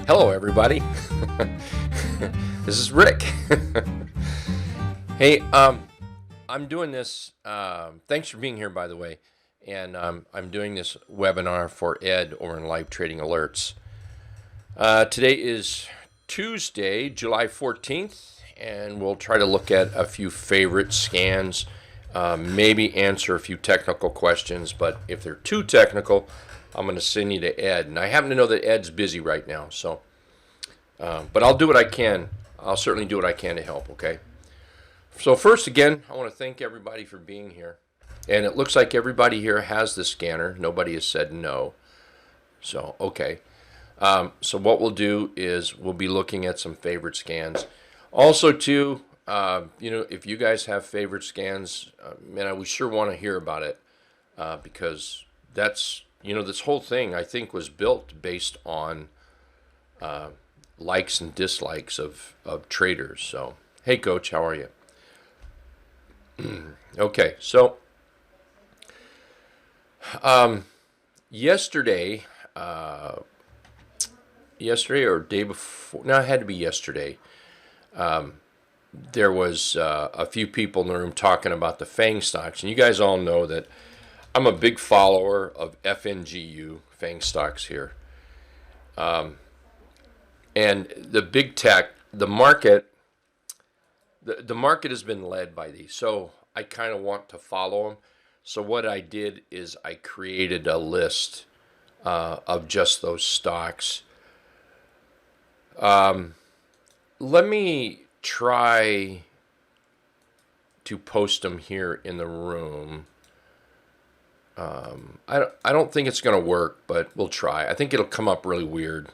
Hello, everybody. This is Rick. Hey, I'm doing this. Thanks for being here, by the way. And I'm doing this webinar for Ed over in Live Trading Alerts. Today is Tuesday, July 14th, and we'll try to look at a few favorite scans, maybe answer a few technical questions. But if they're too technical, I'm going to send you to Ed. And I happen to know that Ed's busy right now, so but I'll do what I can. I'll certainly do what I can to help, okay? So first, again, I want to thank everybody for being here. And it looks like everybody here has the scanner. Nobody has said no. So, okay. So what we'll do is we'll be looking at some favorite scans. Also, too, if you guys have favorite scans, man, we sure want to hear about it because that's, this whole thing, I think, was built based on likes and dislikes of traders. So, hey, Coach, how are you? Okay, so yesterday or day before, no, it had to be yesterday, there was a few people in the room talking about the FANG stocks. And you guys all know that I'm a big follower of FNGU, FANG stocks here. And the big tech, the market has been led by these. So I kind of want to follow them. So what I did is I created a list of just those stocks. Let me try to post them here in the room. I don't think it's going to work, but we'll try. I think it'll come up really weird.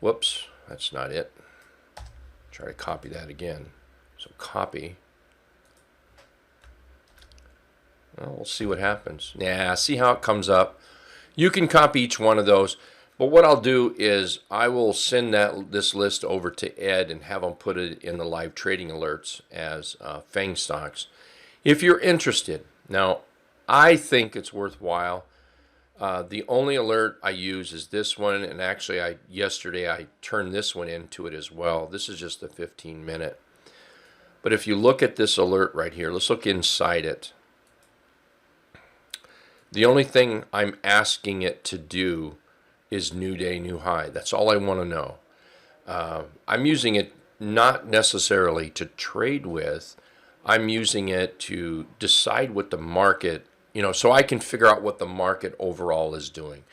Whoops, that's not it. Try to copy that again. So copy. Well, we'll see what happens. Yeah, see how it comes up. You can copy each one of those. But what I'll do is I will send this list over to Ed and have him put it in the live trading alerts as FANG stocks. If you're interested. Now, I think it's worthwhile. The only alert I use is this one, and actually yesterday I turned this one into it as well. This is just a 15-minute. But if you look at this alert right here, let's look inside it. The only thing I'm asking it to do is new day, new high. That's all I want to know. I'm using it not necessarily to trade with. I'm using it to decide what the market, so I can figure out what the market overall is doing.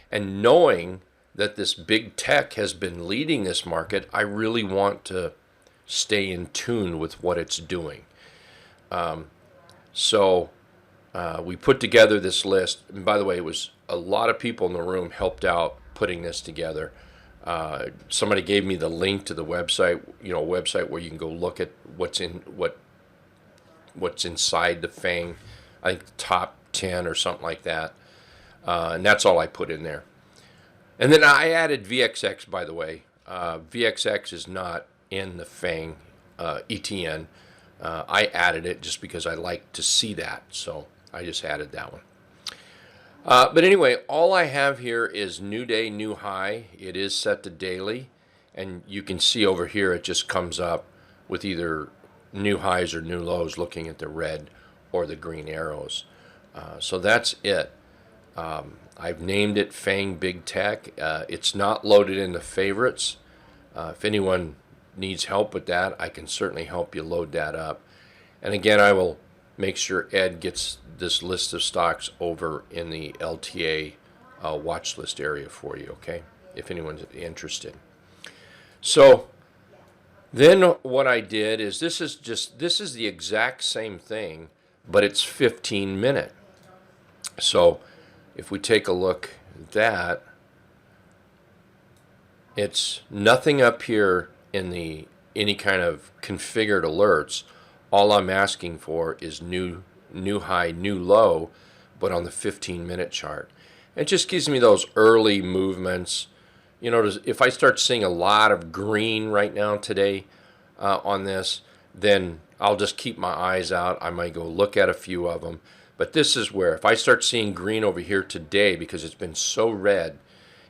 And knowing that this big tech has been leading this market, I really want to stay in tune with what it's doing. So we put together this list. And by the way, it was a lot of people in the room helped out putting this together. Somebody gave me the link to the website, a website where you can go look at what's inside the FANG. I think the top 10 or something like that. And that's all I put in there. And then I added VXX, by the way. VXX is not in the FANG ETN. I added it just because I like to see that. So I just added that one. But anyway, all I have here is new day, new high. It is set to daily. And you can see over here it just comes up with either new highs or new lows looking at the red or the green arrows. So that's it. I've named it FANG Big Tech. It's not loaded into favorites. If anyone needs help with that, I can certainly help you load that up. And again, I will make sure Ed gets this list of stocks over in the LTA watch list area for you, okay? If anyone's interested. So then what I did is this is the exact same thing, but it's 15-minute. So if we take a look at that, it's nothing up here in any kind of configured alerts. All I'm asking for is new high, new low, but on the 15-minute chart. It just gives me those early movements. If I start seeing a lot of green right now today on this, then I'll just keep my eyes out. I might go look at a few of them. But this is where, if I start seeing green over here today, because it's been so red,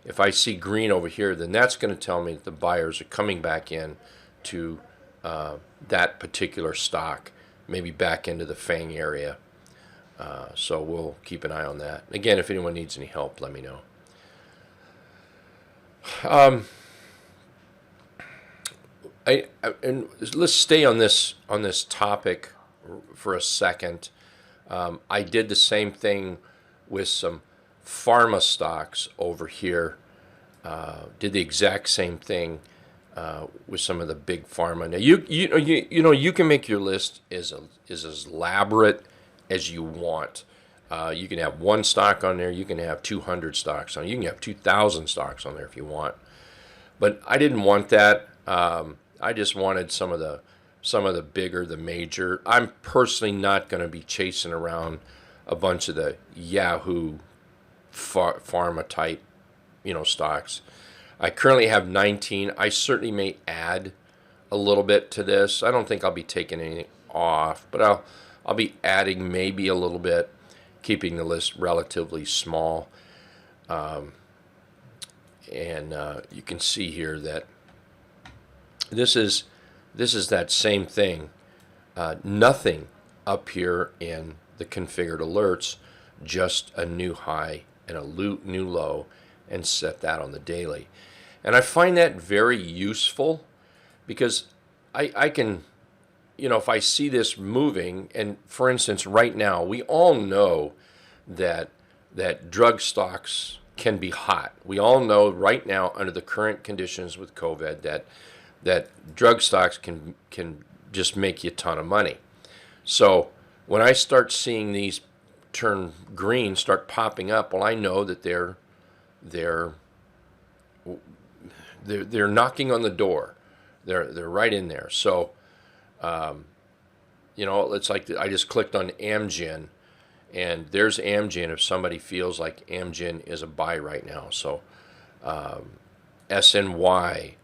If I see green over here, then that's going to tell me that the buyers are coming back in to that particular stock, maybe back into the FANG area. So we'll keep an eye on that. Again, if anyone needs any help, let me know. And let's stay on this topic for a second. I did the same thing with some pharma stocks over here. Did the exact same thing with some of the big pharma. Now you can make your list as elaborate as you want. You can have one stock on there. You can have 200 stocks on there. You can have 2,000 stocks on there if you want. But I didn't want that. I just wanted some of the bigger, the major. I'm personally not going to be chasing around a bunch of the Yahoo pharma type, stocks. I currently have 19. I certainly may add a little bit to this. I don't think I'll be taking anything off, but I'll be adding maybe a little bit, keeping the list relatively small. And you can see here that this is that same thing. Nothing up here in the configured alerts, just a new high and a new low, and set that on the daily. And I find that very useful because I can, if I see this moving, and for instance, right now, we all know that drug stocks can be hot. We all know right now, under the current conditions with COVID, that drug stocks can just make you a ton of money. So when I start seeing these turn green, start popping up, well, I know that they're knocking on the door. They're right in there. So, it's like I just clicked on Amgen, and there's Amgen if somebody feels like Amgen is a buy right now. So, SNY.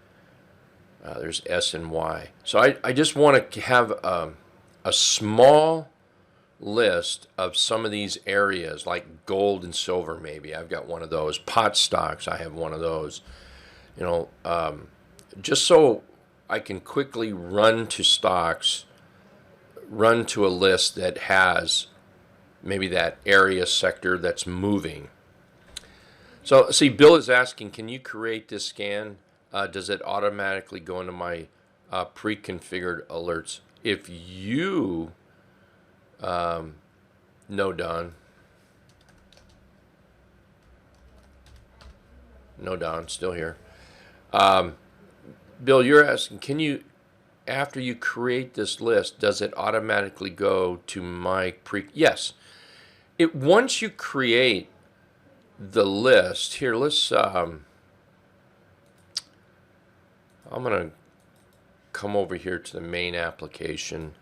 There's SNY. So I just want to have a small list of some of these areas, like gold and silver maybe. I've got one of those. Pot stocks, I have one of those. Just so I can quickly run to stocks, run to a list that has maybe that area sector that's moving. So, see, Bill is asking, can you create this scan? Does it automatically go into my pre-configured alerts? If you, no, Don. No, Don, still here. Bill, you're asking, can you, after you create this list, does it automatically go to my Yes. Once you create the list, here, let's, I'm going to come over here to the main application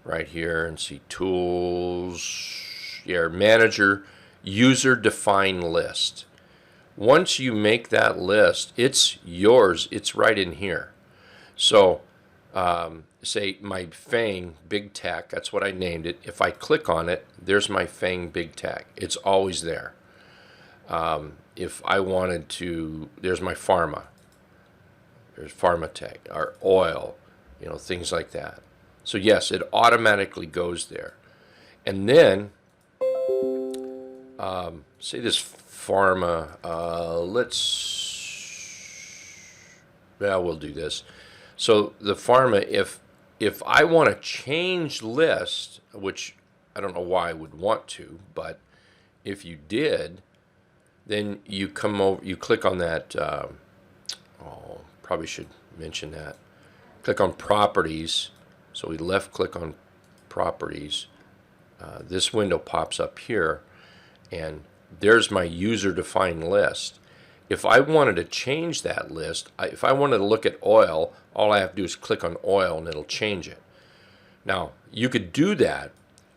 right here and see tools, manager, user defined list. Once you make that list, it's yours. It's right in here. So say my FANG Big Tech, that's what I named it. If I click on it, there's my FANG Big Tech. It's always there. If I wanted to, there's my pharma. There's Pharmatech, or oil, things like that. So yes, it automatically goes there. And then, say this pharma, we'll do this. So the pharma, if I want to change list, which I don't know why I would want to, but if you did, then you come over, you click on that, probably should mention that. Click on properties. So we left click on properties. This window pops up here, and there's my user defined list. If I wanted to change that list, if I wanted to look at oil, all I have to do is click on oil and it'll change it. Now, you could do that.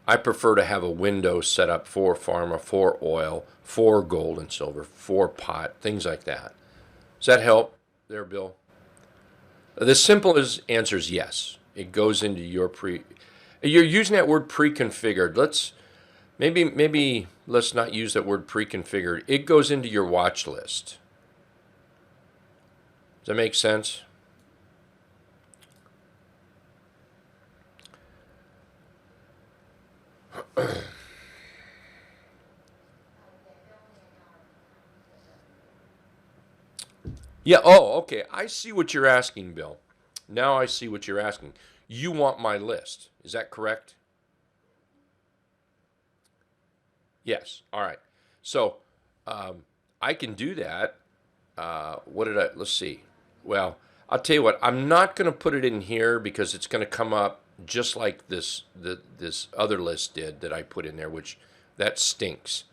I prefer to have a window set up for pharma, for oil, for gold and silver, for pot, things like that. Does that help there, Bill? The simple answer is yes. It goes into your You're using that word pre-configured. Maybe let's not use that word pre-configured. It goes into your watch list. Does that make sense? Yeah, oh, okay. I see what you're asking, Bill. Now I see what you're asking. You want my list. Is that correct? Yes. All right. So I can do that. Let's see. Well, I'll tell you what, I'm not going to put it in here because it's going to come up just like this other list did that I put in there, which that stinks.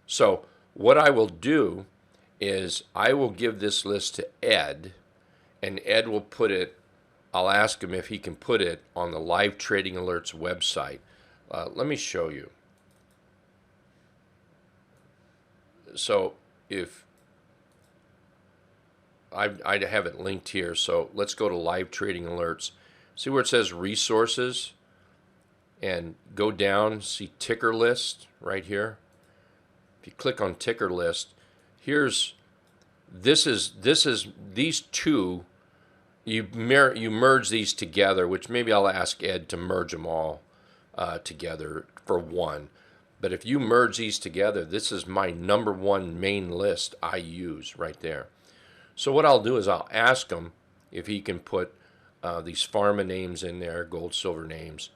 So what I will do is I will give this list to Ed, and Ed will put it, I'll ask him if he can put it on the Live Trading Alerts website. Let me show you. So if I have it linked here, so let's go to Live Trading Alerts. See where it says Resources, and go down, see Ticker List right here. If you click on Ticker List, this is these two. You merge these together, which maybe I'll ask Ed to merge them all together for one. But if you merge these together, this is my number one main list I use right there. So what I'll do is I'll ask him if he can put these pharma names in there, gold, silver names.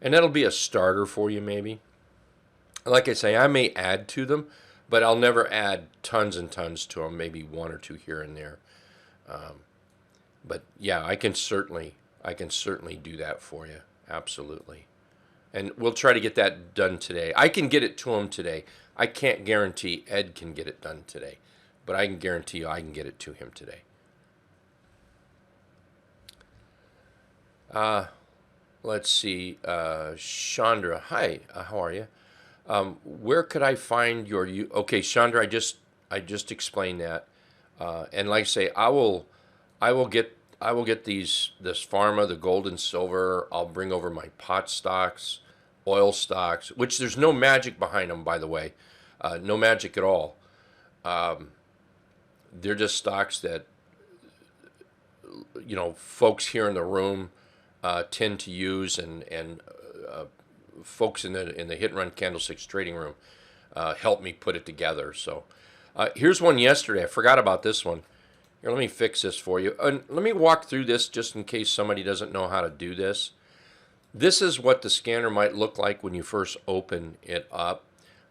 And that'll be a starter for you maybe. Like I say, I may add to them, but I'll never add tons and tons to them, maybe one or two here and there. But yeah, I can certainly do that for you. Absolutely. And we'll try to get that done today. I can get it to him today. I can't guarantee Ed can get it done today, but I can guarantee you I can get it to him today. Let's see. Chandra, hi. How are you? Where could I find your? Okay, Chandra, I just explained that, and like I say, I will get this pharma, the gold and silver. I'll bring over my pot stocks, oil stocks, which there's no magic behind them, by the way, no magic at all. They're just stocks that folks here in the room tend to use, and folks in the hit and run candlesticks trading room helped me put it together. So here's one yesterday. I forgot about this one. Here, let me fix this for you. And let me walk through this just in case somebody doesn't know how to do this. This is what the scanner might look like when you first open it up.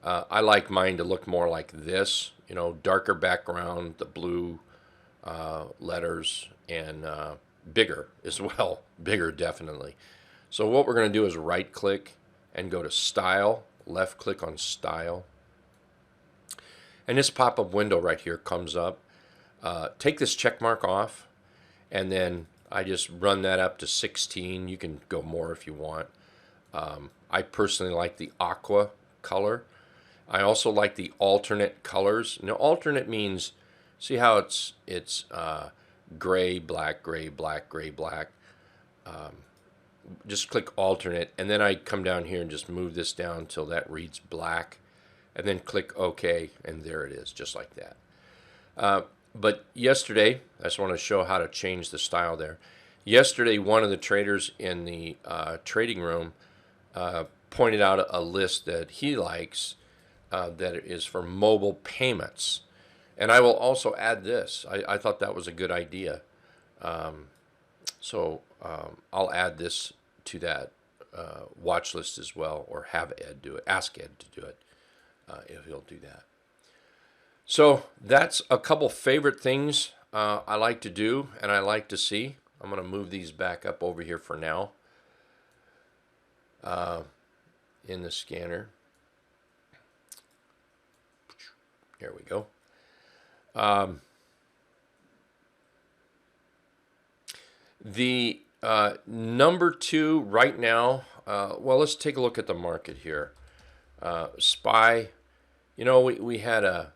I like mine to look more like this, darker background, the blue letters, and bigger as well. Bigger, definitely. So what we're going to do is right click and go to Style, left click on Style. And this pop-up window right here comes up. Take this check mark off, and then I just run that up to 16. You can go more if you want. I personally like the aqua color. I also like the alternate colors. Alternate means, see how it's gray, black, gray, black, gray, black. Just click alternate, and then I come down here and just move this down until that reads black, and then click OK, and there it is, just like that. But yesterday, I just want to show how to change the style there. Yesterday, one of the traders in the trading room pointed out a list that he likes that is for mobile payments. And I will also add this. I thought that was a good idea. So I'll add this to that watch list as well, or have Ed do it. Ask Ed to do it if he'll do that. So that's a couple favorite things I like to do and I like to see. I'm going to move these back up over here for now in the scanner. There we go. The number two right now, well, let's take a look at the market here. SPY, we had a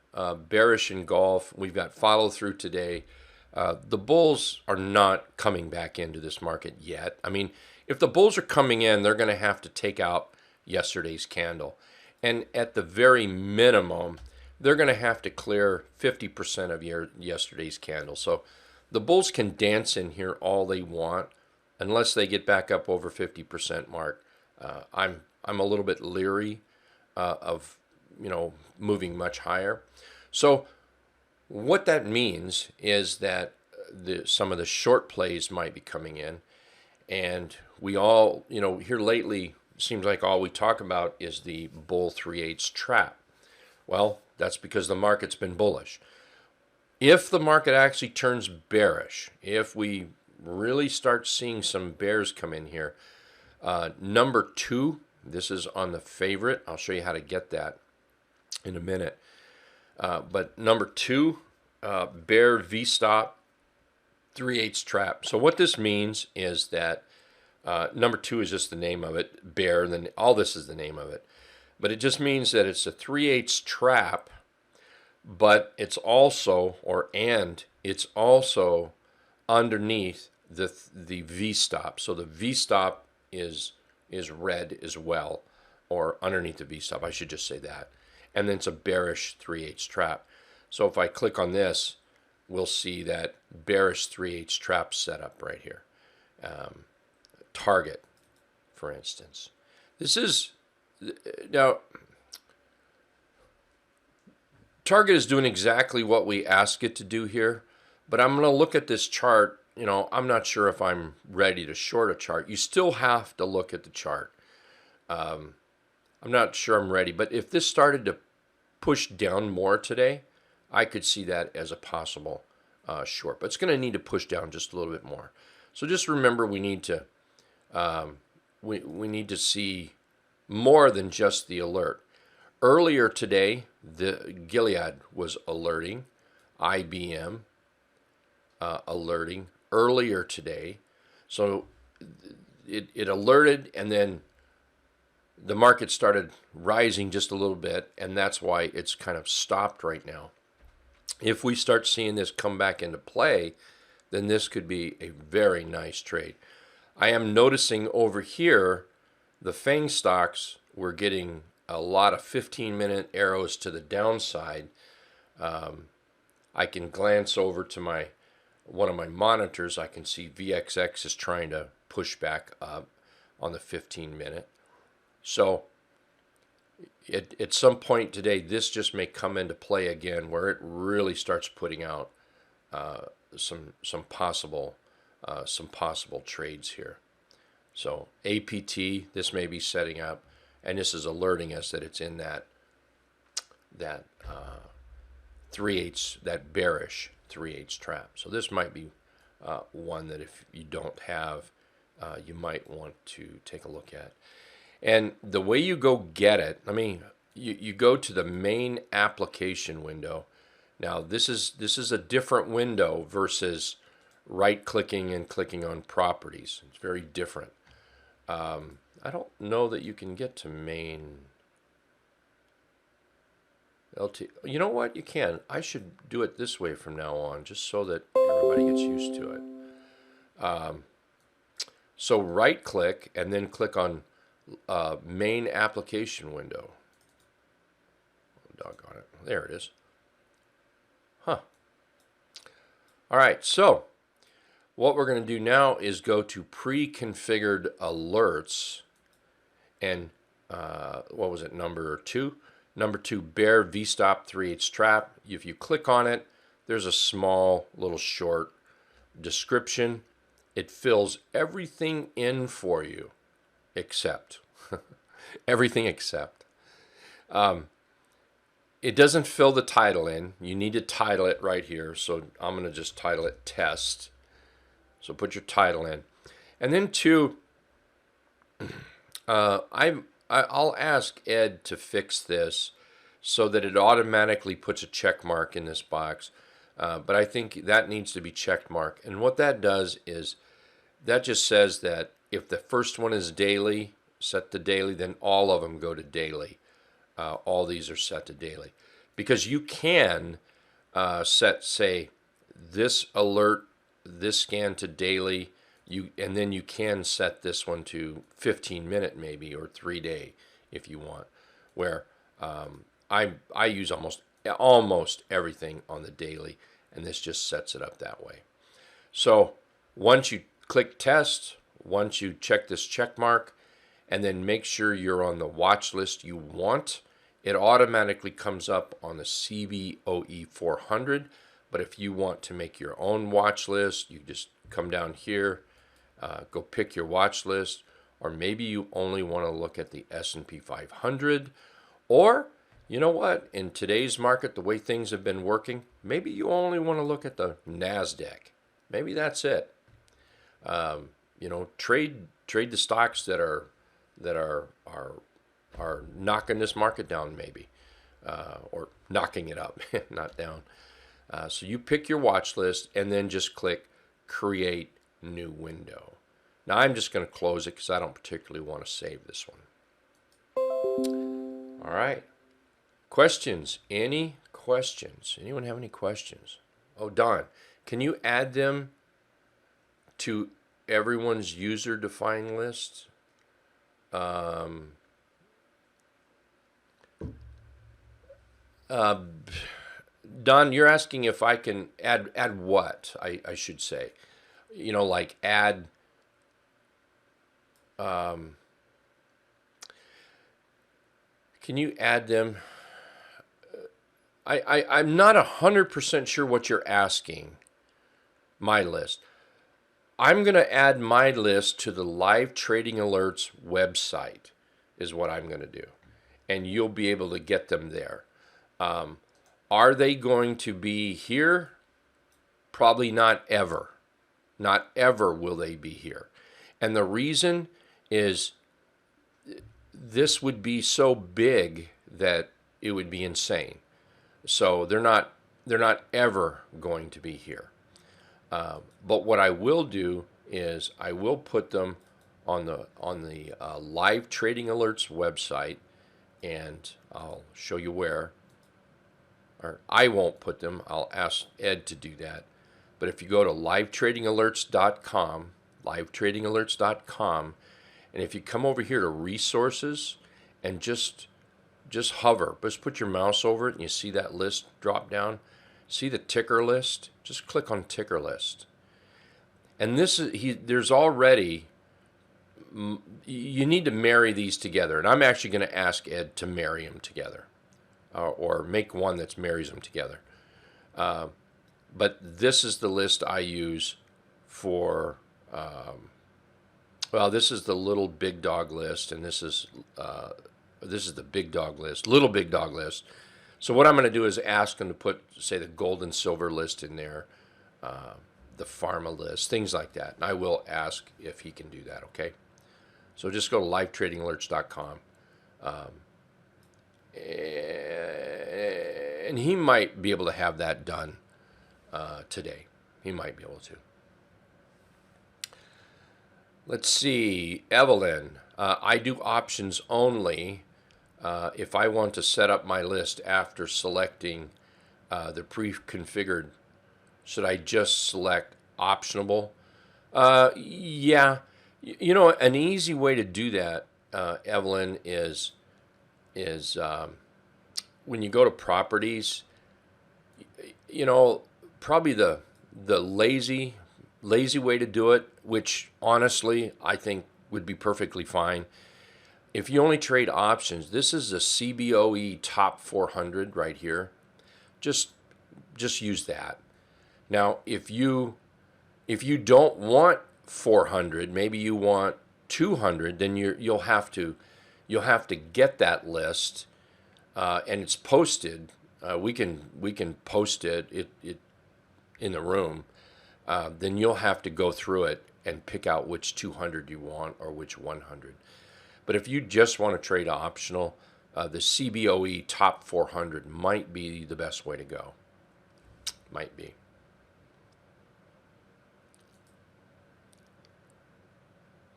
bearish engulf. We've got follow through today. The bulls are not coming back into this market yet. I mean, if the bulls are coming in, they're going to have to take out yesterday's candle. And at the very minimum, they're going to have to clear 50% of yesterday's candle. So The bulls can dance in here all they want unless they get back up over 50% mark. I'm a little bit leery of moving much higher. So what that means is that some of the short plays might be coming in, and we all, here lately, seems like all we talk about is the bull 3/8 trap. Well, that's because the market's been bullish. If the market actually turns bearish, if we really start seeing some bears come in here, number 2, this is on the favorite. I'll show you how to get that in a minute. But number 2, bear V-stop 3/8 trap. So what this means is that number 2 is just the name of it, bear, and then all this is the name of it. But it just means that it's a 3/8 trap, but it's also, it's also underneath the V-stop. So the V-stop is red as well, or underneath the V-stop, I should just say that. And then it's a bearish 3/8 trap. So if I click on this, we'll see that bearish 3/8 trap setup right here. Target, for instance. This is, now, Target is doing exactly what we ask it to do here, but I'm going to look at this chart. I'm not sure if I'm ready to short a chart. You still have to look at the chart. I'm not sure I'm ready, but if this started to push down more today, I could see that as a possible short. But it's going to need to push down just a little bit more. So just remember, we need to we need to see more than just the alert. Earlier today, the Gilead was alerting, IBM alerting earlier today. So it alerted, and then the market started rising just a little bit, and that's why it's kind of stopped right now. If we start seeing this come back into play, then this could be a very nice trade. I am noticing over here, the FANG stocks were getting a lot of 15-minute arrows to the downside. I can glance over to one of my monitors. I can see VXX is trying to push back up on the 15-minute. So at some point today, this just may come into play again, where it really starts putting out some possible trades here. So APT, this may be setting up, and this is alerting us that it's in that 3/8, that bearish 3/8 trap. So this might be one that if you don't have, you might want to take a look at. And the way you go get it, you go to the main application window. Now this is a different window versus right-clicking and clicking on properties. It's very different. I don't know that you can get to main LT. You know what? You can. I should do it this way from now on, just so that everybody gets used to it. So right-click and then click on main application window. Oh, doggone it. There it is. Huh. All right, so what we're going to do now is go to pre-configured alerts, and what was it, number 2? Number 2, bear V-stop 3/8 trap. If you click on it, there's a small little short description. It fills everything in for you except everything except. It doesn't fill the title in. You need to title it right here. So I'm going to just title it test. So put your title in. And then 2, I'll ask Ed to fix this so that it automatically puts a check mark in this box. But I think that needs to be check mark. And what that does is that just says that if the first one is daily, set to daily, then all of them go to daily. All these are set to daily. Because you can set, say, this alert, this scan to daily, and then you can set this one to 15-minute maybe, or 3-day if you want. Where I use almost everything on the daily, and this just sets it up that way. So once you click test, once you check this check mark, and then make sure you're on the watch list you want, it automatically comes up on the CBOE 400. But if you want to make your own watch list, you just come down here, go pick your watch list, or maybe you only want to look at the S&P 500, or you know what, in today's market, the way things have been working, maybe you only want to look at the NASDAQ. Maybe that's it. Trade the stocks that are knocking this market down, maybe, or knocking it up, not down. So you pick your watch list and then just click Create New Window. Now I'm just going to close it because I don't particularly want to save this one. All right. Questions? Any questions? Anyone have any questions? Oh, Don, can you add them to everyone's user-defined list? Don, you're asking if I can add what, I should say. Like add... can you add them? I'm not 100% sure what you're asking, my list. I'm going to add my list to the Live Trading Alerts website is what I'm going to do. And you'll be able to get them there. Are they going to be here? Probably not ever. Not ever will they be here. And the reason is this would be so big that it would be insane. So they're not ever going to be here. But what I will do is I will put them on the Live Trading Alerts website, and I'll show you where. Or I won't put them. I'll ask Ed to do that. But if you go to livetradingalerts.com, livetradingalerts.com, and if you come over here to resources and just hover, just put your mouse over it and you see that list drop down. See the ticker list? Just click on ticker list. And there's already, you need to marry these together. And I'm actually going to ask Ed to marry them together, or make one that marries them together. But this is the list I use for, this is the little big dog list, and this is the big dog list, little big dog list. So what I'm going to do is ask him to put, say, the gold and silver list in there, the Pharma list, things like that. And I will ask if he can do that, okay? So just go to livetradingalerts.com. And he might be able to have that done today. He might be able to. Let's see, Evelyn. I do options only. If I want to set up my list after selecting the pre-configured, should I just select optionable? Yeah. An easy way to do that, Evelyn, is when you go to properties, probably the lazy way to do it, which honestly I think would be perfectly fine. If you only trade options, this is the CBOE top 400 right here. Just use that. Now, if you don't want 400, maybe you want 200, then you'll have to get that list, and it's posted. We can post it in the room. Then you'll have to go through it and pick out which 200 you want or which 100. But if you just want to trade optional, the CBOE top 400 might be the best way to go. Might be.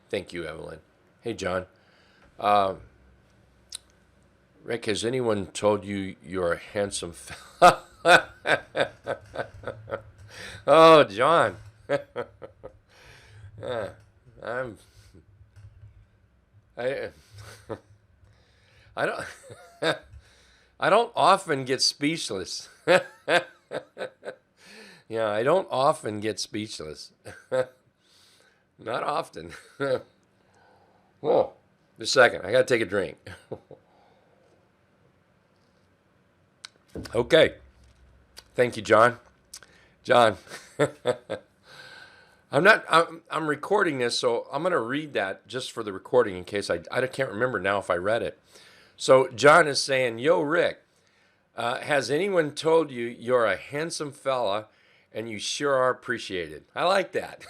Thank you, Evelyn. Hey, John. Rick, has anyone told you you're a handsome fella? Oh, John. I don't I don't often get speechless. Yeah, I don't often get speechless. Not often. Whoa, just a second. I got to take a drink. Okay. Thank you, John. John, I'm recording this, so I'm going to read that just for the recording in case I can't remember now if I read it. So John is saying, yo, Rick, has anyone told you you're a handsome fella and you sure are appreciated? I like that.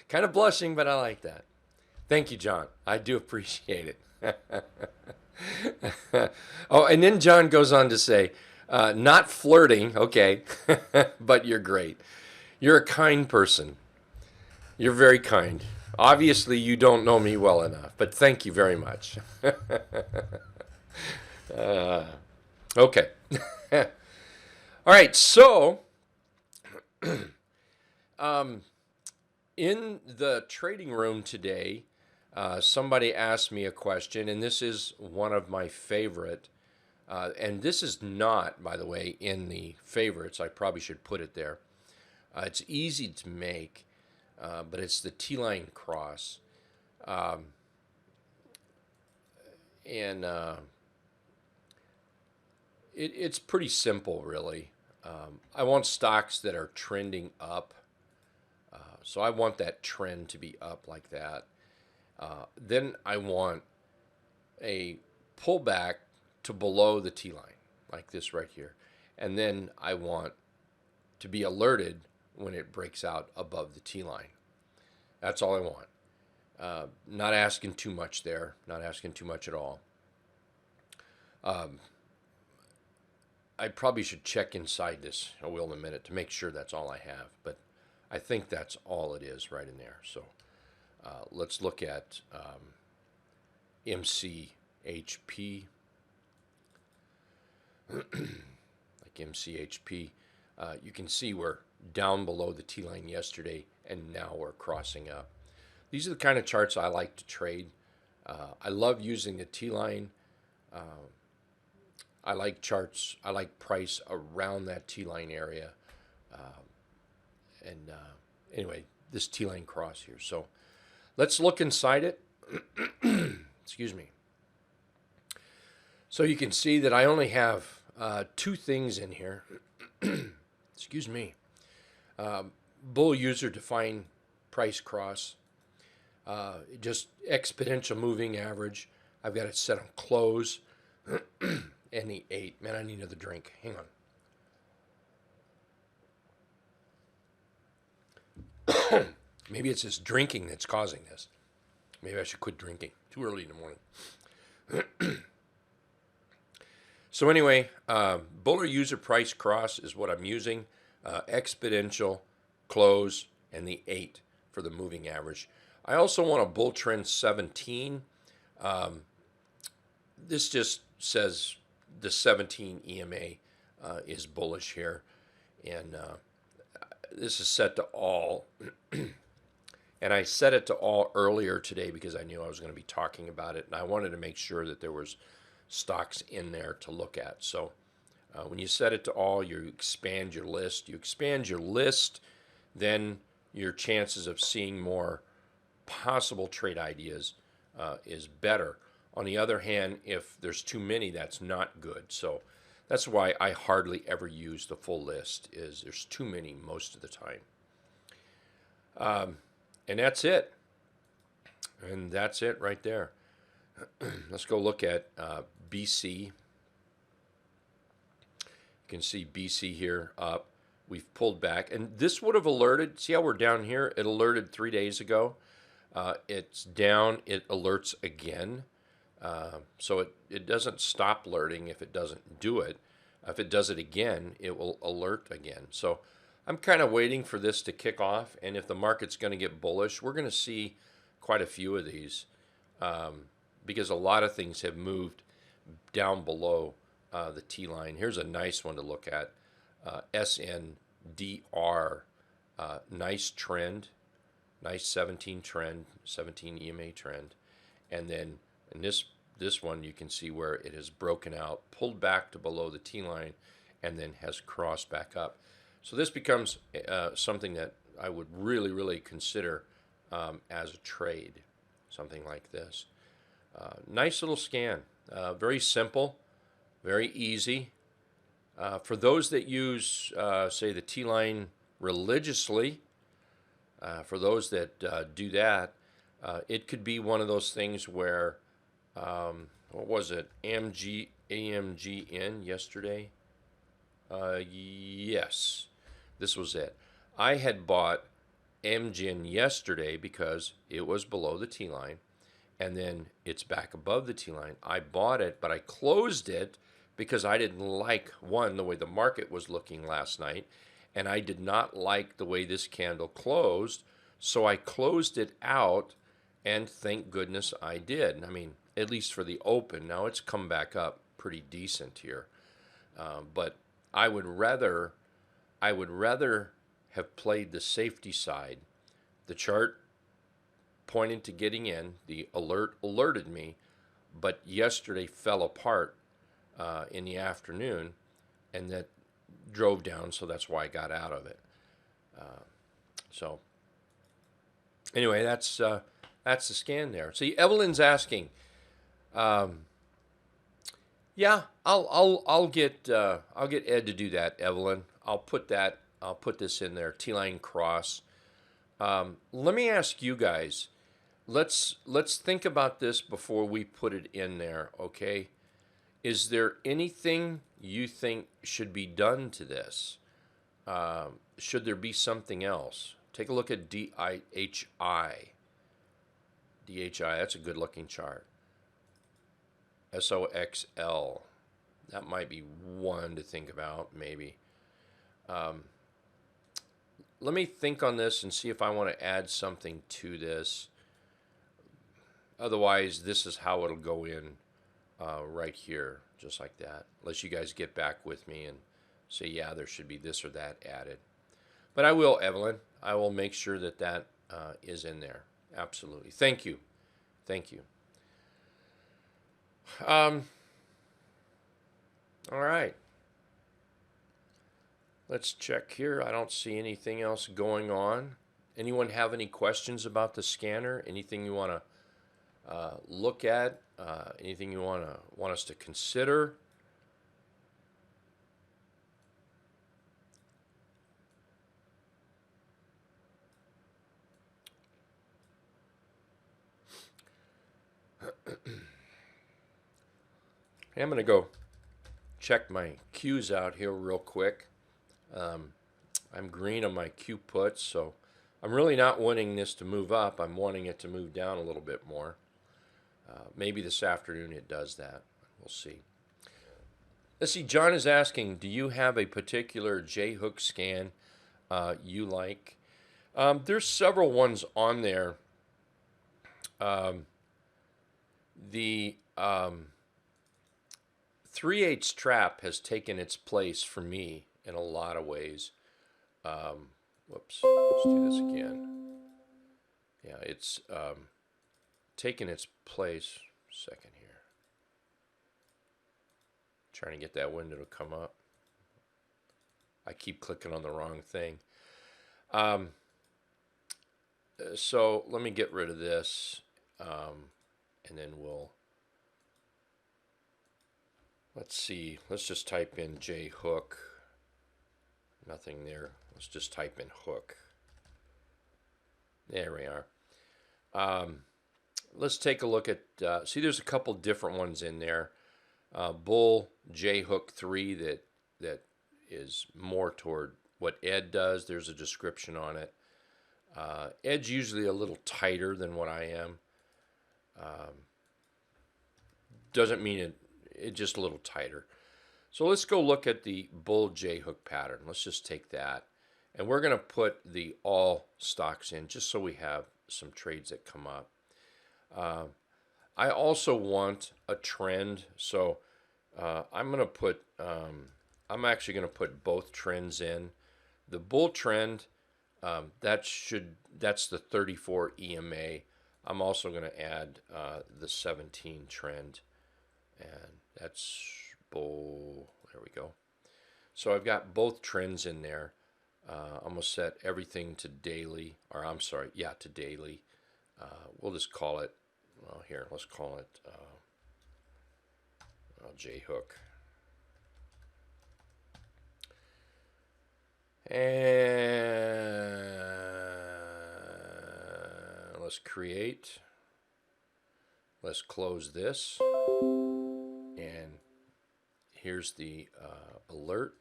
Kind of blushing, but I like that. Thank you, John. I do appreciate it. Oh, and then John goes on to say, not flirting, okay, but you're great. You're a kind person. You're very kind. Obviously, you don't know me well enough, but thank you very much. Okay. All right, so in the trading room today, somebody asked me a question, and this is one of my favorite. And this is not, by the way, in the favorites. I probably should put it there. It's easy to make, but it's the T-line cross. And it's pretty simple, really. I want stocks that are trending up. So I want that trend to be up like that. Then I want a pullback to below the T-line, like this right here. And then I want to be alerted when it breaks out above the T-line. That's all I want. Not asking too much there, not asking too much at all. I probably should check inside this, I will in a minute, to make sure that's all I have. But I think that's all it is right in there. So let's look at MCHP. Like MCHP, you can see we're down below the T-line yesterday, and now we're crossing up. These are the kind of charts I like to trade. I love using the T-line. I like charts. I like price around that T-line area. Anyway, this T-line cross here. So let's look inside it. Excuse me. So you can see that I only have two things in here. Excuse me. Bull user defined price cross. Just exponential moving average. I've got it set on close. And the 8. Man, I need another drink. Hang on. Maybe it's this drinking that's causing this. Maybe I should quit drinking. Too early in the morning. So anyway, Buller user price cross is what I'm using. Exponential, close, and the 8 for the moving average. I also want a bull trend 17. This just says the 17 EMA is bullish here. And this is set to all. And I set it to all earlier today because I knew I was going to be talking about it. And I wanted to make sure that there was stocks in there to look at. So when you set it to all, you expand your list. You expand your list, then your chances of seeing more possible trade ideas is better. On the other hand, if there's too many, that's not good. So that's why I hardly ever use the full list, is there's too many most of the time. And that's it. And that's it right there. Let's go look at BC. You can see BC here up. We've pulled back. And this would have alerted. See how we're down here? It alerted 3 days ago. It's down. It alerts again. So it doesn't stop alerting if it doesn't do it. If it does it again, it will alert again. So I'm kind of waiting for this to kick off. And if the market's going to get bullish, we're going to see quite a few of these. Because a lot of things have moved down below the T-line. Here's a nice one to look at. SNDR. Nice trend. Nice 17 trend. 17 EMA trend. And then in this one, you can see where it has broken out, pulled back to below the T-line, and then has crossed back up. So this becomes something that I would really, really consider as a trade, something like this. Nice little scan, very simple, very easy. For those that use, say, the T-line religiously, for those that do that, it could be one of those things where, what was it, AMGN yesterday? Yes, this was it. I had bought AMGN yesterday because it was below the T-line, and then it's back above the T-line. I bought it, but I closed it because I didn't like, one, the way the market was looking last night, and I did not like the way this candle closed, so I closed it out, and thank goodness I did. I mean, at least for the open. Now it's come back up pretty decent here, but I would rather have played the safety side. The chart pointed to getting in. The alert alerted me, but yesterday fell apart in the afternoon, and that drove down. So that's why I got out of it. So anyway, that's the scan there. See, Evelyn's asking. Yeah, I'll get Ed to do that, Evelyn. I'll put this in there. T-line cross. Let me ask you guys. Let's think about this before we put it in there, okay? Is there anything you think should be done to this? Should there be something else? Take a look at DHI. DHI, that's a good looking chart. SOXL, that might be one to think about, maybe. Let me think on this and see if I want to add something to this. Otherwise, this is how it'll go in right here, just like that. Unless you guys get back with me and say, yeah, there should be this or that added. But I will, Evelyn. I will make sure that that is in there. Absolutely. Thank you. Thank you. All right. Let's check here. I don't see anything else going on. Anyone have any questions about the scanner? Anything you want to look at? Anything you want us to consider? I'm going to go check my Qs out here real quick. I'm green on my Q puts, so I'm really not wanting this to move up. I'm wanting it to move down a little bit more. Maybe this afternoon it does that. We'll see. Let's see, John is asking, do you have a particular J-Hook scan you like? There's several ones on there. The 3/8 trap has taken its place for me in a lot of ways. Whoops, let's do this again. Yeah, it's taken its place. Second here. Trying to get that window to come up. I keep clicking on the wrong thing. So let me get rid of this, and then let's see. Let's just type in J-Hook. Nothing there. Let's just type in hook. There we are. Let's take a look at, see there's a couple different ones in there. Bull J-Hook 3 that is more toward what Ed does. There's a description on it. Ed's usually a little tighter than what I am. Doesn't mean it's just a little tighter. So let's go look at the Bull J-Hook pattern. Let's just take that. And we're going to put the all stocks in just so we have some trades that come up. I also want a trend. So I'm going to put, I'm actually going to put both trends in. The bull trend, that's the 34 EMA. I'm also going to add the 17 trend. And that's bull. There we go. So I've got both trends in there. I'm going to set everything to daily, or I'm sorry, yeah, to daily. We'll just call it, well, here, let's call it J-Hook. And let's create. Let's close this. And here's the alert.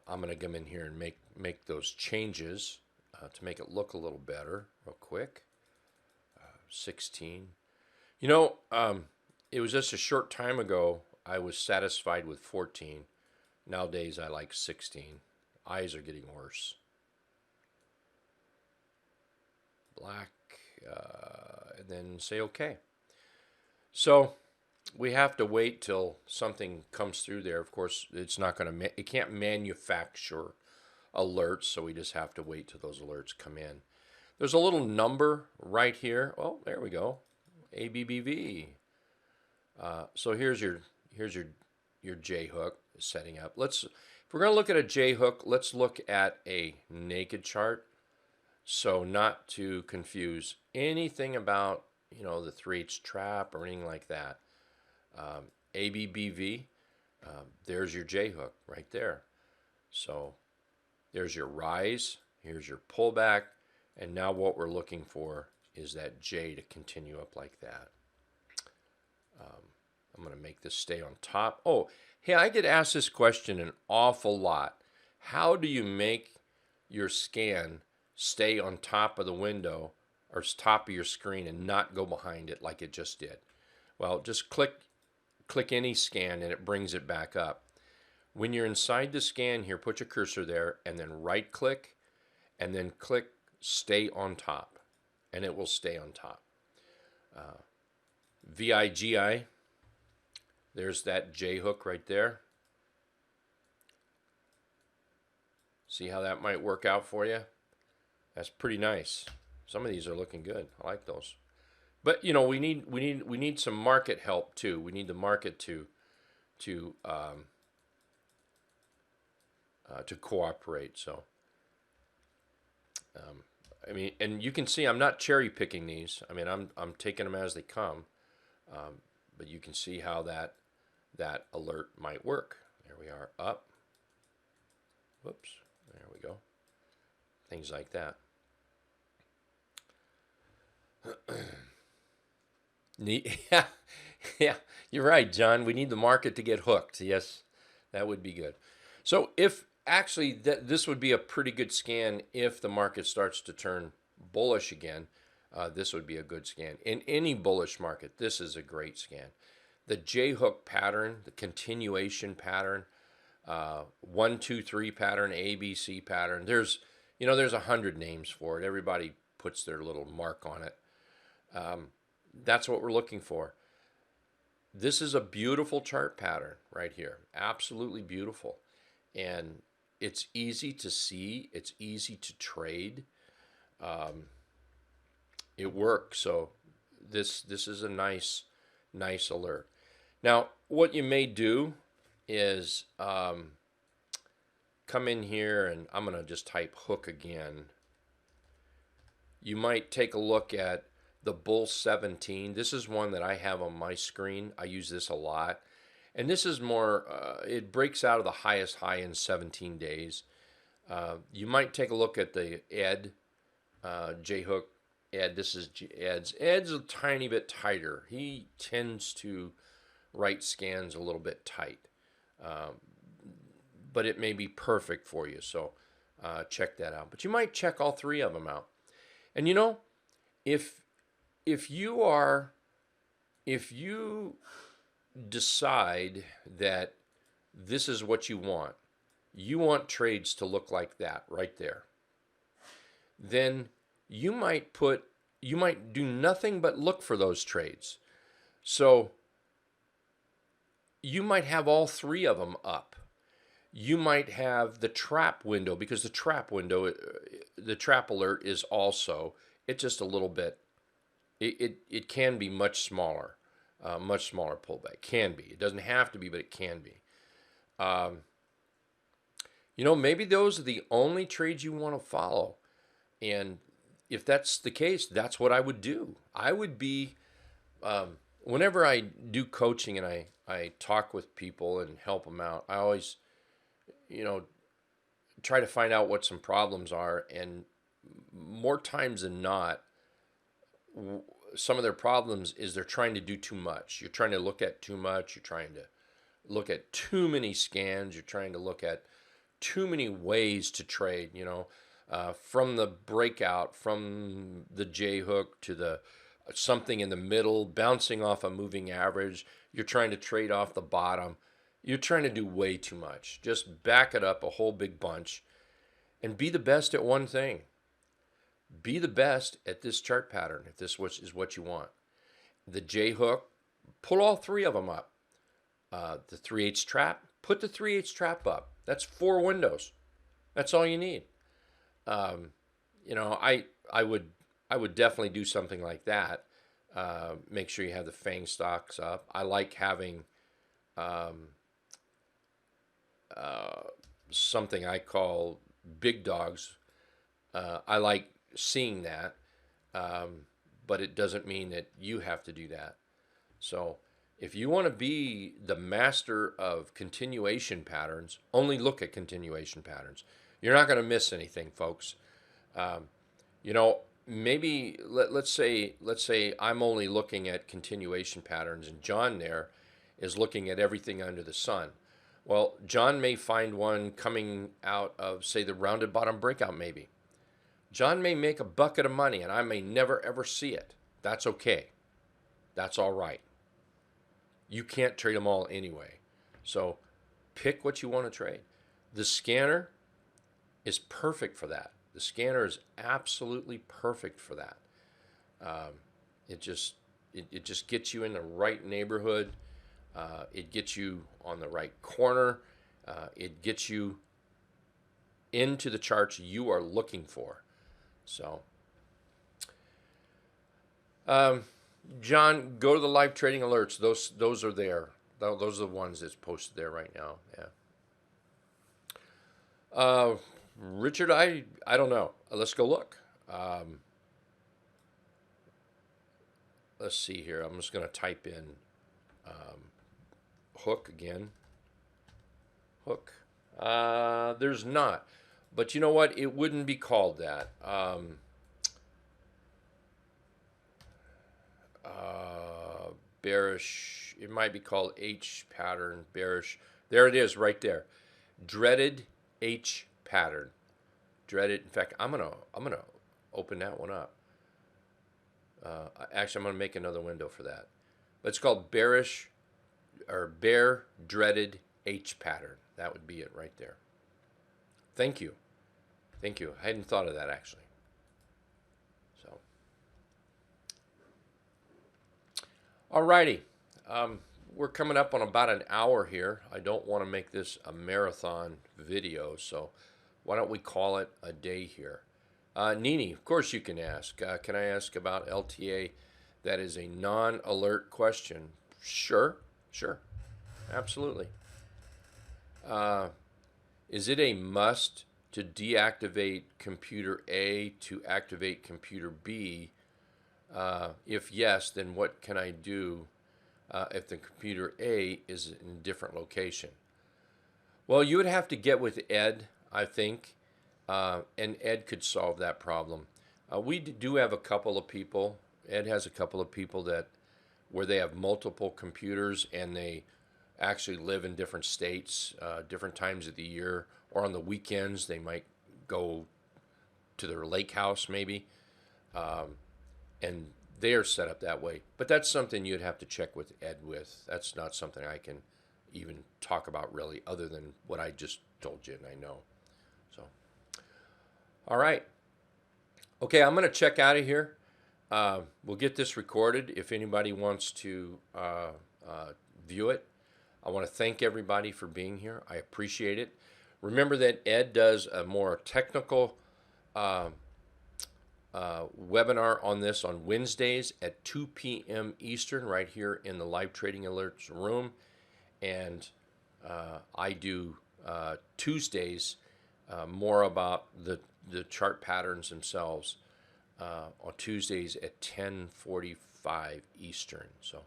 I'm going to come in here and make those changes to make it look a little better real quick. 16. You know, it was just a short time ago I was satisfied with 14. Nowadays I like 16. Eyes are getting worse. Black, and then say okay. So we have to wait till something comes through there. Of course, it's not going to, it can't manufacture alerts, so we just have to wait till those alerts come in. There's a little number right here. Oh, there we go. ABBV. So here's your J-Hook setting up. If we're going to look at a J-Hook, let's look at a naked chart. So not to confuse anything about, you know, the 3/8 trap or anything like that. ABBV, there's your J-Hook right there. So there's your rise, here's your pullback, and now what we're looking for is that J to continue up like that. I'm going to make this stay on top. Oh, hey, I get asked this question an awful lot. How do you make your scan stay on top of the window or top of your screen and not go behind it like it just did? Well, just click any scan and it brings it back up. When you're inside the scan here, put your cursor there and then right click and then click stay on top and it will stay on top. VIGI, there's that J-Hook right there. See how that might work out for you? That's pretty nice. Some of these are looking good. I like those. But you know, we need some market help too. We need the market to cooperate. So, I mean, and you can see I'm not cherry picking these. I mean, I'm taking them as they come. But you can see how that alert might work. There we are, up. Whoops. There we go. Things like that. Yeah, yeah, you're right, John. We need the market to get hooked. Yes, that would be good. So if actually this would be a pretty good scan if the market starts to turn bullish again. This would be a good scan. In any bullish market, this is a great scan. The J-Hook pattern, the continuation pattern, 1, 2, 3 pattern, ABC pattern. There's 100 names for it. Everybody puts their little mark on it. That's what we're looking for. This is a beautiful chart pattern right here. Absolutely beautiful. And it's easy to see. It's easy to trade. It works. So this is a nice alert. Now, what you may do is come in here, and I'm going to just type hook again. You might take a look at the Bull 17. This is one that I have on my screen. I use this a lot. And this is more, it breaks out of the highest high in 17 days. You might take a look at the Ed, J-Hook Ed. This is Ed's. Ed's a tiny bit tighter. He tends to write scans a little bit tight. But it may be perfect for you. So check that out. But you might check all three of them out. And you know, if you decide that this is what you want trades to look like that right there, then you might do nothing but look for those trades. So you might have all three of them up. You might have the trap window, because the trap alert is also, it's just a little bit, it can be much smaller pullback. Can be. It doesn't have to be, but it can be. Maybe those are the only trades you want to follow. And if that's the case, that's what I would do. I would be, whenever I do coaching and I talk with people and help them out, I always, you know, try to find out what some problems are. And more times than not, some of their problems is they're trying to do too much. You're trying to look at too much. You're trying to look at too many scans. You're trying to look at too many ways to trade, from the breakout, from the J-hook to the something in the middle, bouncing off a moving average. You're trying to trade off the bottom. You're trying to do way too much. Just back it up a whole big bunch and be the best at one thing. Be the best at this chart pattern if this is what you want. The J-hook, pull all three of them up. The 3/8 trap, put the 3/8 trap up. That's 4 windows. That's all you need. I would definitely do something like that. Make sure you have the Fang stocks up. I like having something I call big dogs. I like seeing that, but it doesn't mean that you have to do that. So if you want to be the master of continuation patterns, only look at continuation patterns. You're not going to miss anything, folks. Maybe let's say I'm only looking at continuation patterns, and John there is looking at everything under the sun. Well, John may find one coming out of, say, the rounded bottom breakout, maybe. John may make a bucket of money, and I may never ever see it. That's okay. That's all right. You can't trade them all anyway. So pick what you want to trade. The scanner is perfect for that. The scanner is absolutely perfect for that. It just gets you in the right neighborhood. It gets you on the right corner. It gets you into the charts you are looking for. So, John, go to the live trading alerts. Those are there. Those are the ones that's posted there right now. Yeah. Richard, I don't know. Let's go look. Let's see here. I'm just going to type in hook again. Hook. There's not. But you know what? It wouldn't be called that. Bearish. It might be called H pattern. Bearish. There it is, right there. Dreaded H pattern. Dreaded. In fact, I'm gonna open that one up. Actually, I'm gonna make another window for that. But it's called bearish or bear dreaded H pattern. That would be it right there. Thank you. Thank you. I hadn't thought of that actually. So, alrighty. We're coming up on about an hour here. I don't want to make this a marathon video, so why don't we call it a day here? Nini, of course you can ask. Can I ask about LTA? That is a non-alert question. Sure, absolutely. Is it a must to deactivate computer A to activate computer B? If yes, then what can I do if the computer A is in a different location? Well, you would have to get with Ed, I think, and Ed could solve that problem. We do have a couple of people. Ed has a couple of people where they have multiple computers and they actually live in different states, different times of the year, or on the weekends they might go to their lake house maybe, and they are set up that way. But that's something you'd have to check with Ed with. That's not something I can even talk about really, other than what I just told you and I know. So, all right. Okay, I'm going to check out of here. We'll get this recorded if anybody wants to view it. I want to thank everybody for being here. I appreciate it. Remember that Ed does a more technical webinar on this on Wednesdays at 2 p.m. Eastern right here in the Live Trading Alerts room. And I do Tuesdays more about the chart patterns themselves on Tuesdays at 10:45 Eastern. So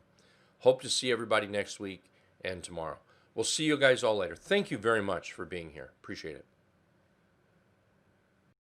hope to see everybody next week and tomorrow. We'll see you guys all later. Thank you very much for being here. Appreciate it.